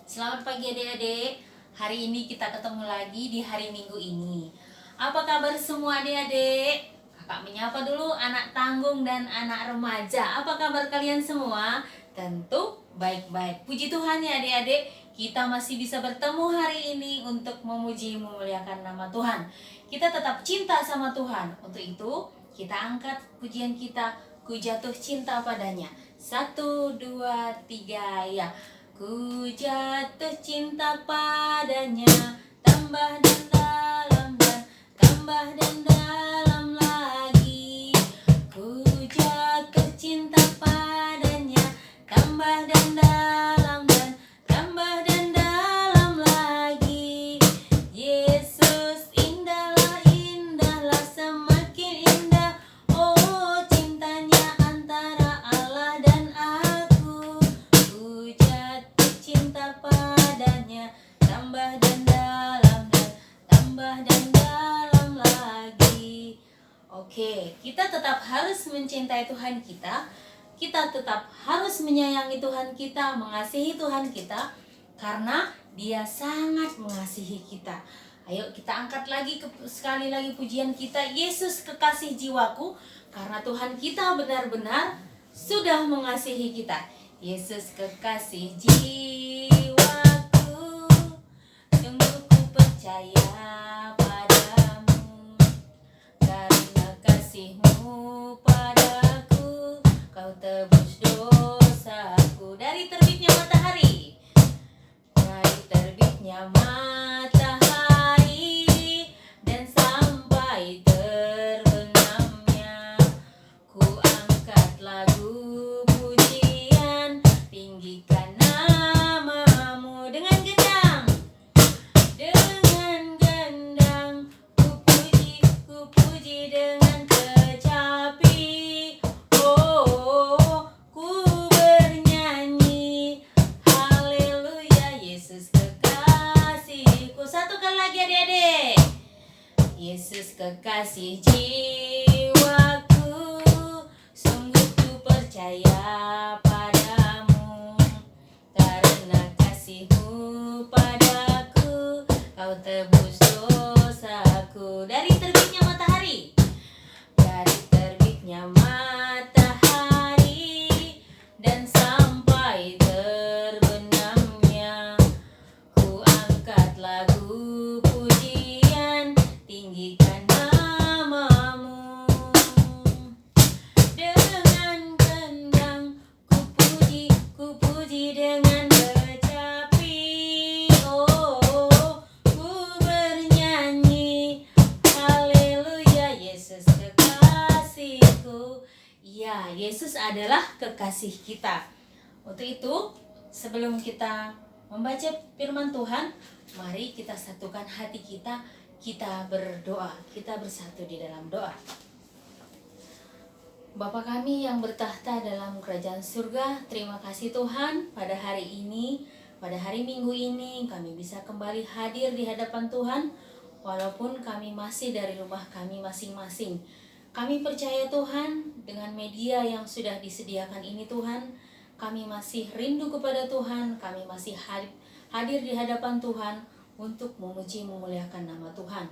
Selamat pagi adik-adik. Hari ini kita ketemu lagi di hari Minggu ini. Apa kabar semua adik-adik? Kakak menyapa dulu anak tanggung dan anak remaja. Apa kabar kalian semua? Tentu baik-baik. Puji Tuhan ya adik-adik, kita masih bisa bertemu hari ini untuk memuji memuliakan nama Tuhan. Kita tetap cinta sama Tuhan. Untuk itu, kita angkat pujian kita, Ku Jatuh Cinta Padanya. 1, 2, 3, ya. Ku jatuh cinta padanya, tambah dan dalam dan tambah dan dalam lagi. Ku jatuh cinta padanya, tambah dan dalam dan tambah dan dalam lagi. Yesus indahlah, indahlah, semakin indah. Oh, cintanya antara Allah dan aku. Ku jatuh cinta padanya, tambah dan dalam dan tambah dan dalam lagi. Oke, kita tetap harus mencintai Tuhan kita. Kita tetap harus menyayangi Tuhan kita, mengasihi Tuhan kita, karena Dia sangat mengasihi kita. Ayo kita angkat lagi sekali lagi pujian kita, Yesus kekasih jiwaku, karena Tuhan kita benar-benar sudah mengasihi kita. Yesus kekasih jiwaku, sungguh ku percaya padamu, karena kasih-Mu padaku, Kau tebus dosaku. Dari terbitnya matahari, dari terbitnya matahari, dan sampai terbenamnya, ku angkat lagu pujian, tinggikan nama-Mu dengan gendang. Dengan gendang ku puji dengan kecapi. Oh, ku bernyanyi haleluya, Yesus kekasihku. Satu kali lagi adik-adik. Yesus kekasih jiwaku, sungguh ku percaya padamu, karena kasih-Mu padaku, Kau tebus dosaku. Dari terbitnya matahari, dari terbitnya matahari, dan sampai terbenamnya, ku angkat lagu pujian, tinggikan nama-Mu. Dengan gendang ku puji dengan kecapi. Oh, ku bernyanyi haleluya, Yesus kekasihku. Ya, Yesus adalah kekasih kita. Untuk itu, sebelum kita membaca firman Tuhan, mari kita satukan hati kita, kita berdoa, kita bersatu di dalam doa. Bapa kami yang bertahta dalam kerajaan surga, terima kasih Tuhan, pada hari ini, pada hari Minggu ini, kami bisa kembali hadir di hadapan Tuhan, walaupun kami masih dari rumah kami masing-masing. Kami percaya Tuhan, dengan media yang sudah disediakan ini Tuhan, kami masih rindu kepada Tuhan, kami masih hadir di hadapan Tuhan untuk memuji memuliakan nama Tuhan.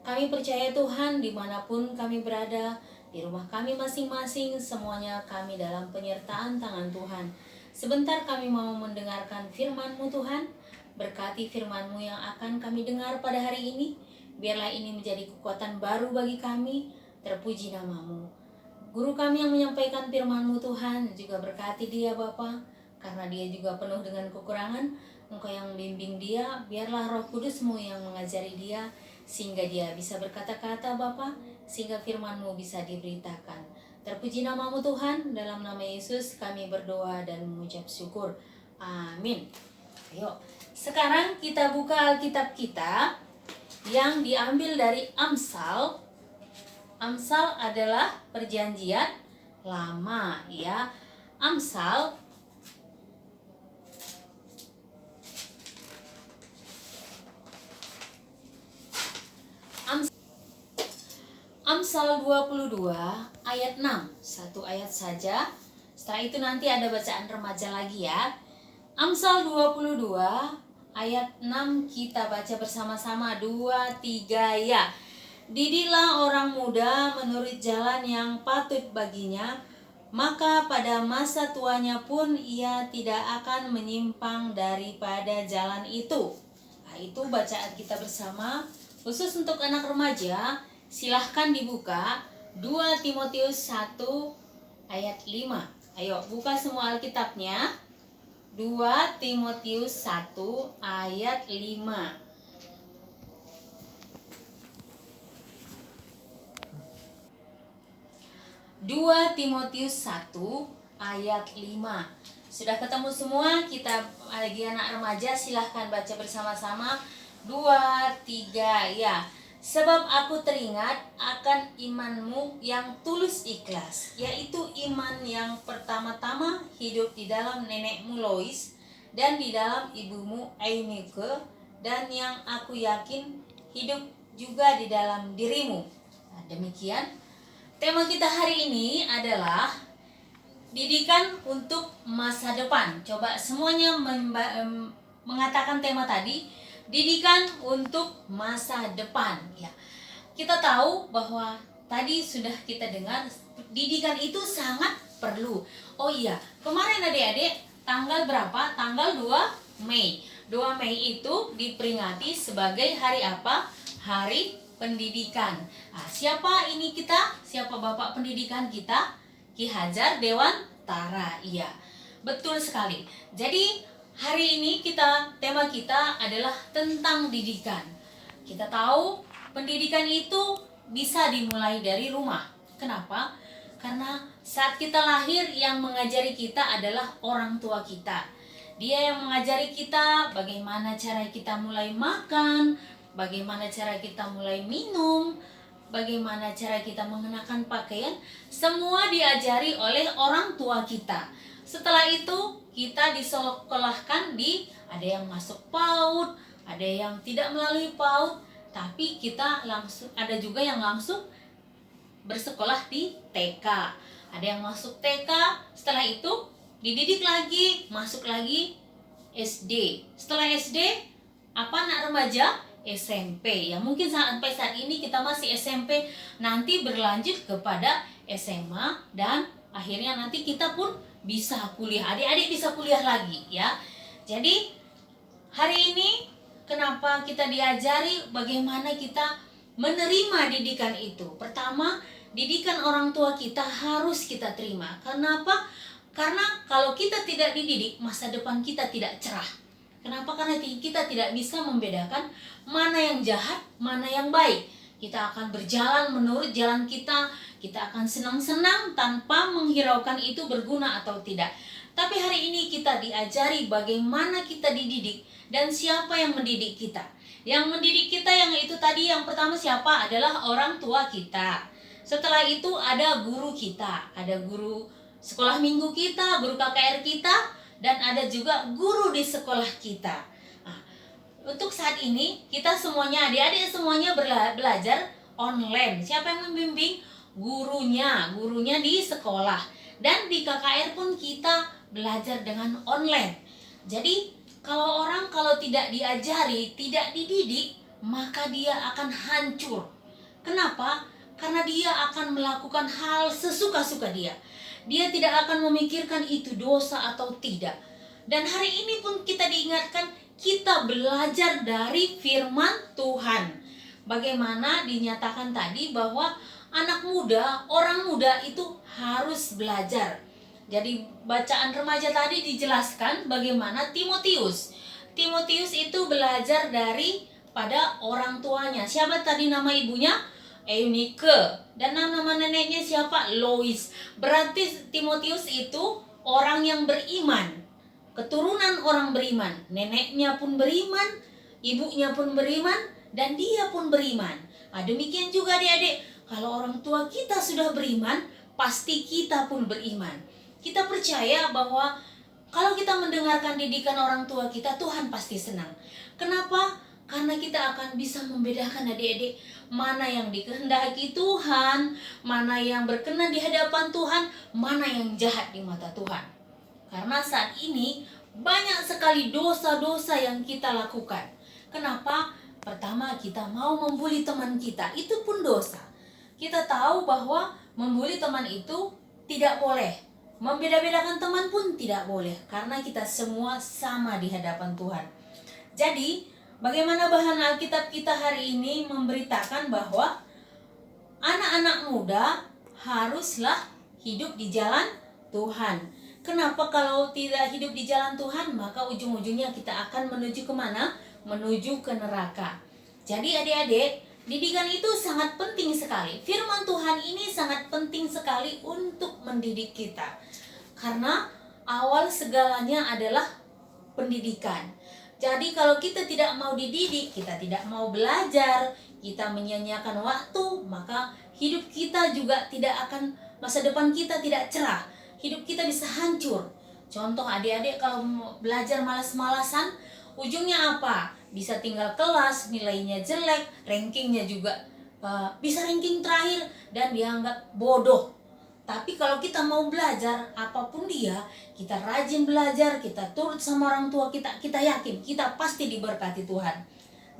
Kami percaya Tuhan, dimanapun kami berada, di rumah kami masing-masing, semuanya kami dalam penyertaan tangan Tuhan. Sebentar kami mau mendengarkan firman-Mu Tuhan. Berkati firman-Mu yang akan kami dengar pada hari ini. Biarlah ini menjadi kekuatan baru bagi kami. Terpuji nama-Mu. Guru kami yang menyampaikan firman-Mu Tuhan, juga berkati dia Bapa, karena dia juga penuh dengan kekurangan. Engkau yang membimbing dia, biarlah Roh Kudus-Mu yang mengajari dia, sehingga dia bisa berkata-kata Bapa, sehingga firman-Mu bisa diberitakan. Terpuji nama-Mu Tuhan, dalam nama Yesus kami berdoa dan mengucap syukur. Amin. Ayo, sekarang kita buka Alkitab kita yang diambil dari Amsal. Amsal adalah perjanjian lama, ya. Amsal Amsal 22 ayat 6. Satu ayat saja. Setelah itu nanti ada bacaan remaja lagi ya. Amsal 22 ayat 6 kita baca bersama-sama 2, 3 ya. Didiklah orang muda menurut jalan yang patut baginya, maka pada masa tuanya pun ia tidak akan menyimpang daripada jalan itu. Nah, itu bacaan kita bersama. Khusus untuk anak remaja, silahkan dibuka 2 Timotius 1 ayat 5. Ayo buka semua Alkitabnya. 2 Timotius 1 ayat 5. 2 Timotius 1 ayat 5. Sudah ketemu semua? Kita lagi anak remaja, silahkan baca bersama-sama. 2, 3 ya. Sebab aku teringat akan imanmu yang tulus ikhlas, yaitu iman yang pertama-tama hidup di dalam nenekmu Lois dan di dalam ibumu Eunike, dan yang aku yakin hidup juga di dalam dirimu. Nah, demikian tema kita hari ini adalah didikan untuk masa depan. Coba semuanya mengatakan tema tadi, didikan untuk masa depan ya. Kita tahu bahwa tadi sudah kita dengar didikan itu sangat perlu. Oh iya, kemarin adik-adik tanggal berapa? Tanggal 2 Mei. 2 Mei itu diperingati sebagai hari apa? Hari Pendidikan. Nah, siapa ini kita? Siapa Bapak Pendidikan kita? Ki Hajar Dewantara. Iya, betul sekali. Jadi hari ini tema kita adalah tentang didikan. Kita tahu pendidikan itu bisa dimulai dari rumah. Kenapa? Karena saat kita lahir yang mengajari kita adalah orang tua kita. Dia yang mengajari kita bagaimana cara kita mulai makan, bagaimana cara kita mulai minum, bagaimana cara kita mengenakan pakaian, semua diajari oleh orang tua kita. Setelah itu kita disekolahkan ada yang masuk PAUD, ada yang tidak melalui PAUD, tapi kita langsung, ada juga yang langsung bersekolah di TK. Ada yang masuk TK, setelah itu dididik lagi, masuk lagi SD. Setelah SD, apa anak remaja? SMP ya. Mungkin sampai saat ini kita masih SMP, nanti berlanjut kepada SMA, dan akhirnya nanti kita pun bisa kuliah. Adik-adik bisa kuliah lagi ya. Jadi hari ini kenapa kita diajari bagaimana kita menerima didikan itu? Pertama, didikan orang tua kita harus kita terima. Kenapa? Karena kalau kita tidak dididik, masa depan kita tidak cerah. Kenapa? Karena kita tidak bisa membedakan mana yang jahat, mana yang baik. Kita akan berjalan menurut jalan kita akan senang-senang tanpa menghiraukan itu berguna atau tidak. Tapi hari ini kita diajari bagaimana kita dididik dan siapa yang mendidik kita. Yang mendidik kita yang itu tadi, yang pertama siapa? Adalah orang tua kita. Setelah itu ada guru kita, ada guru sekolah minggu kita, guru KKR kita, dan ada juga guru di sekolah kita. Nah, untuk saat ini kita semuanya, adik-adik semuanya belajar online. Siapa yang membimbing? Gurunya di sekolah. Dan di KKR pun kita belajar dengan online. Jadi kalau tidak diajari, tidak dididik, maka dia akan hancur. Kenapa? Karena dia akan melakukan hal sesuka-suka dia. Dia tidak akan memikirkan itu dosa atau tidak. Dan hari ini pun kita diingatkan, kita belajar dari firman Tuhan. Bagaimana dinyatakan tadi bahwa anak muda, orang muda itu harus belajar. Jadi bacaan remaja tadi dijelaskan bagaimana Timotius itu belajar dari pada orang tuanya. Siapa tadi nama ibunya? Eunike. Dan nama neneknya siapa? Lois. Berarti Timotius itu orang yang beriman, keturunan orang beriman. Neneknya pun beriman, ibunya pun beriman, dan dia pun beriman. Nah, demikian juga adik-adik, kalau orang tua kita sudah beriman, pasti kita pun beriman. Kita percaya bahwa kalau kita mendengarkan didikan orang tua kita, Tuhan pasti senang. Kenapa? Karena kita akan bisa membedakan adik-adik mana yang dikehendaki Tuhan, mana yang berkenan di hadapan Tuhan, mana yang jahat di mata Tuhan. Karena saat ini Banyak sekali dosa-dosa yang kita lakukan. Kenapa? Pertama, kita mau membuli teman kita, itu pun dosa. Kita tahu bahwa membuli teman itu tidak boleh. Membeda-bedakan teman pun tidak boleh, karena kita semua sama di hadapan Tuhan. Jadi, bagaimana bahan Alkitab kita hari ini memberitakan bahwa anak-anak muda haruslah hidup di jalan Tuhan. Kenapa kalau tidak hidup di jalan Tuhan, maka ujung-ujungnya kita akan menuju kemana? Menuju ke neraka. Jadi adik-adik, didikan itu sangat penting sekali. Firman Tuhan ini sangat penting sekali untuk mendidik kita. Karena awal segalanya adalah pendidikan. Jadi kalau kita tidak mau dididik, kita tidak mau belajar, kita menyia-nyiakan waktu, maka hidup kita juga tidak akan, masa depan kita tidak cerah. Hidup kita bisa hancur. Contoh adik-adik kalau belajar malas-malasan, ujungnya apa? Bisa tinggal kelas, nilainya jelek, rankingnya juga bisa ranking terakhir dan dianggap bodoh. Tapi kalau kita mau belajar apapun dia, kita rajin belajar, kita turut sama orang tua kita yakin kita pasti diberkati Tuhan.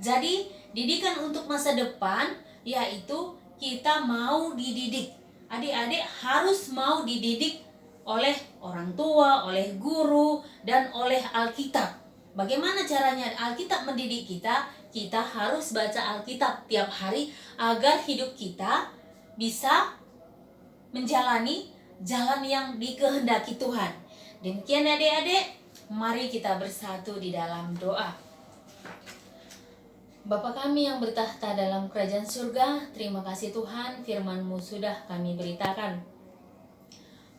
Jadi didikan untuk masa depan yaitu kita mau dididik. Adik-adik harus mau dididik oleh orang tua, oleh guru, dan oleh Alkitab. Bagaimana caranya Alkitab mendidik kita? Kita harus baca Alkitab tiap hari agar hidup kita bisa menjalani jalan yang dikehendaki Tuhan. Demikian adik-adik, mari kita bersatu di dalam doa. Bapa kami yang bertahta dalam kerajaan surga, terima kasih Tuhan, firman-Mu sudah kami beritakan.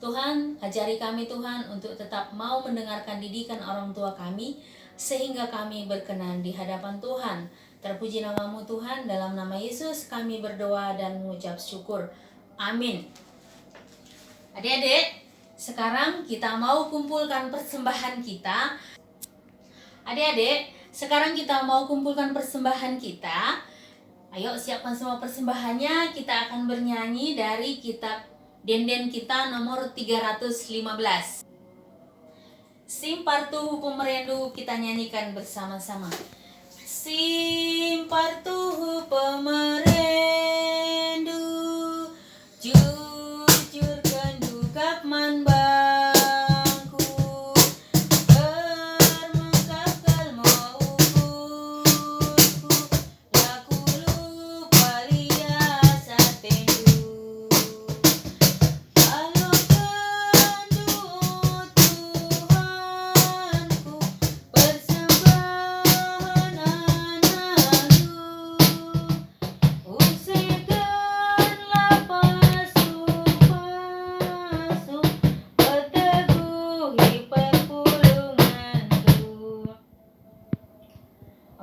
Tuhan, ajari kami Tuhan untuk tetap mau mendengarkan didikan orang tua kami, sehingga kami berkenan di hadapan Tuhan. Terpuji nama-Mu Tuhan, dalam nama Yesus kami berdoa dan mengucap syukur. Amin. Adik-adik, sekarang kita mau kumpulkan persembahan kita. Adik-adik, sekarang kita mau kumpulkan persembahan kita. Ayo siapkan semua persembahannya, kita akan bernyanyi dari kitab Denden kita nomor 315. Simpartuhu pemerendu, kita nyanyikan bersama-sama. Simpartuhu pemerendu, jujurkan juga manbangku, bermengkapkal mauku, laku lupa lias atendu.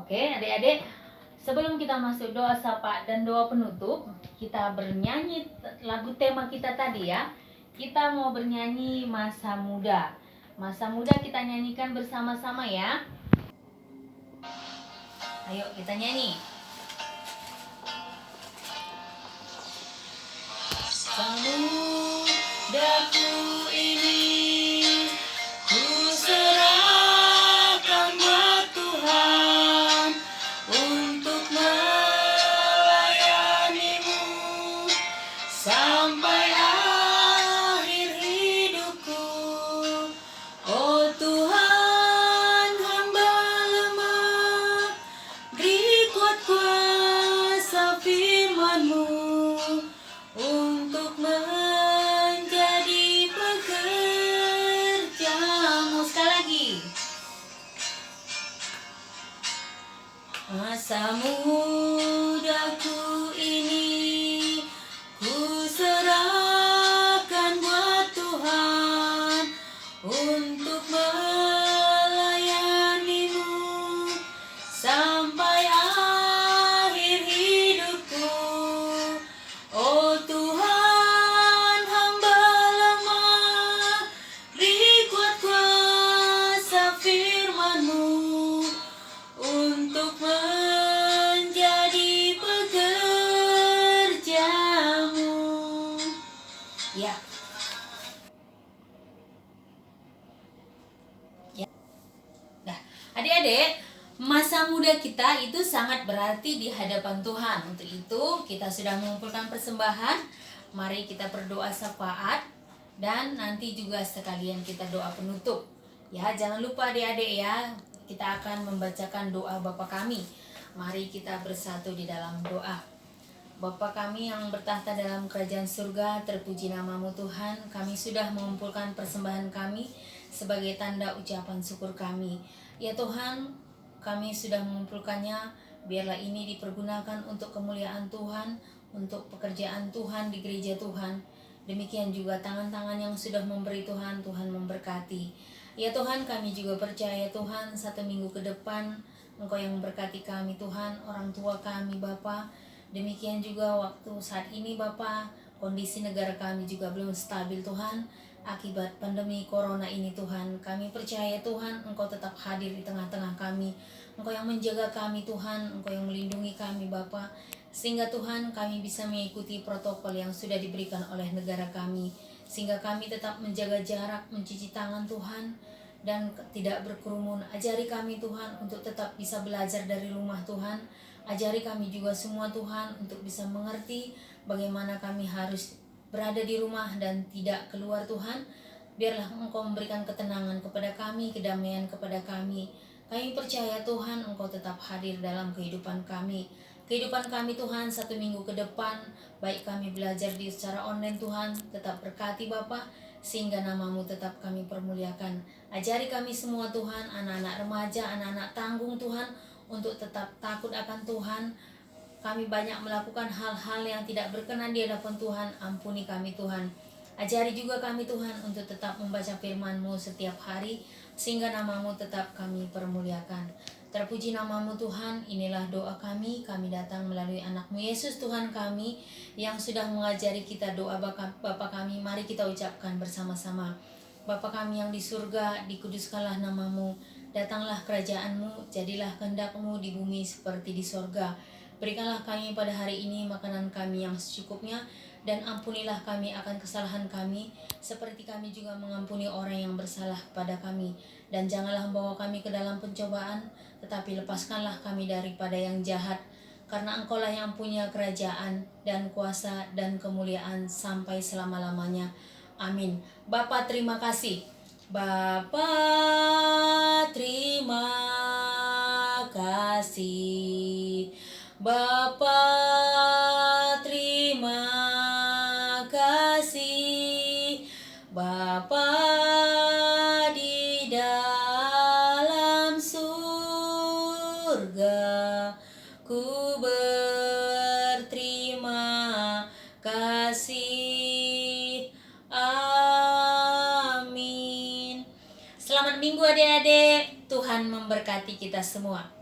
Oke, adik-adik, sebelum kita masuk doa sapa dan doa penutup, kita bernyanyi lagu tema kita tadi ya. Kita mau bernyanyi Masa Muda. Masa Muda kita nyanyikan bersama-sama ya. Ayo kita nyanyi. Masa mudaku ini ku serahkan buat Tuhan, untuk melayanimu sampai akhir hidupku. Oh Tuhan, hamba lemah, beri kuat kuasa firman-Mu untuk menjadi pekerja-Mu. Sekali lagi. Masa mudaku ini ku serahkan buat Tuhan, untuk melayanimu sampai akhir hidupku. Oh Tuhan, hamba lemah, beri kuat kuasa firman-Mu untuk menjadi pekerja-Mu. Ya. Ya. adik-adik, masa muda kita itu sangat berarti di hadapan Tuhan. Untuk itu kita sudah mengumpulkan persembahan. Mari kita berdoa syafaat dan nanti juga sekalian kita doa penutup. Ya, jangan lupa adik-adik ya, kita akan membacakan doa Bapa kami. Mari kita bersatu di dalam doa. Bapa kami yang bertahta dalam kerajaan surga, terpuji namamu Tuhan. Kami sudah mengumpulkan persembahan kami sebagai tanda ucapan syukur kami. Ya Tuhan, kami sudah mengumpulkannya. Biarlah ini dipergunakan untuk kemuliaan Tuhan, untuk pekerjaan Tuhan di gereja Tuhan. Demikian juga tangan-tangan yang sudah memberi Tuhan, Tuhan memberkati. Ya Tuhan, kami juga percaya Tuhan, 1 minggu ke depan Engkau yang memberkati kami Tuhan, orang tua kami Bapa. Demikian juga waktu saat ini Bapa, kondisi negara kami juga belum stabil Tuhan, akibat pandemi corona ini Tuhan. Kami percaya Tuhan, Engkau tetap hadir di tengah-tengah kami. Engkau yang menjaga kami Tuhan, Engkau yang melindungi kami Bapa. Sehingga Tuhan, kami bisa mengikuti protokol yang sudah diberikan oleh negara kami. Sehingga kami tetap menjaga jarak, mencuci tangan Tuhan, dan tidak berkerumun. Ajari kami Tuhan untuk tetap bisa belajar dari rumah Tuhan. Ajari kami juga semua Tuhan untuk bisa mengerti bagaimana kami harus berada di rumah dan tidak keluar Tuhan. Biarlah Engkau memberikan ketenangan kepada kami, kedamaian kepada kami. Kami percaya Tuhan, Engkau tetap hadir dalam kehidupan kami. Kehidupan kami Tuhan 1 minggu ke depan, baik kami belajar di secara online Tuhan, tetap berkati Bapa, sehingga namamu tetap kami permuliakan. Ajari kami semua Tuhan, anak-anak remaja, anak-anak tanggung Tuhan, untuk tetap takut akan Tuhan. Kami banyak melakukan hal-hal yang tidak berkenan di hadapan Tuhan. Ampuni kami Tuhan. Ajari juga kami Tuhan untuk tetap membaca firman-Mu setiap hari, sehingga namamu tetap kami permuliakan. Terpuji namamu Tuhan. Inilah doa kami. Kami datang melalui anak-Mu Yesus Tuhan kami, yang sudah mengajari kita doa Bapa kami. Mari kita ucapkan bersama-sama. Bapa kami yang di surga, dikuduskanlah namamu. Datanglah kerajaan-Mu, jadilah kehendak-Mu di bumi seperti di sorga. Berikanlah kami pada hari ini makanan kami yang secukupnya, dan ampunilah kami akan kesalahan kami, seperti kami juga mengampuni orang yang bersalah kepada kami. Dan janganlah membawa kami ke dalam pencobaan, tetapi lepaskanlah kami daripada yang jahat. Karena Engkau-lah yang punya kerajaan dan kuasa dan kemuliaan sampai selama-lamanya. Amin. Bapa terima kasih. Bapa terima kasih. Bapa terima kasih. Bapa di dalam surga, ku berterima kasih. Amin. Selamat minggu adik-adik. Tuhan memberkati kita semua.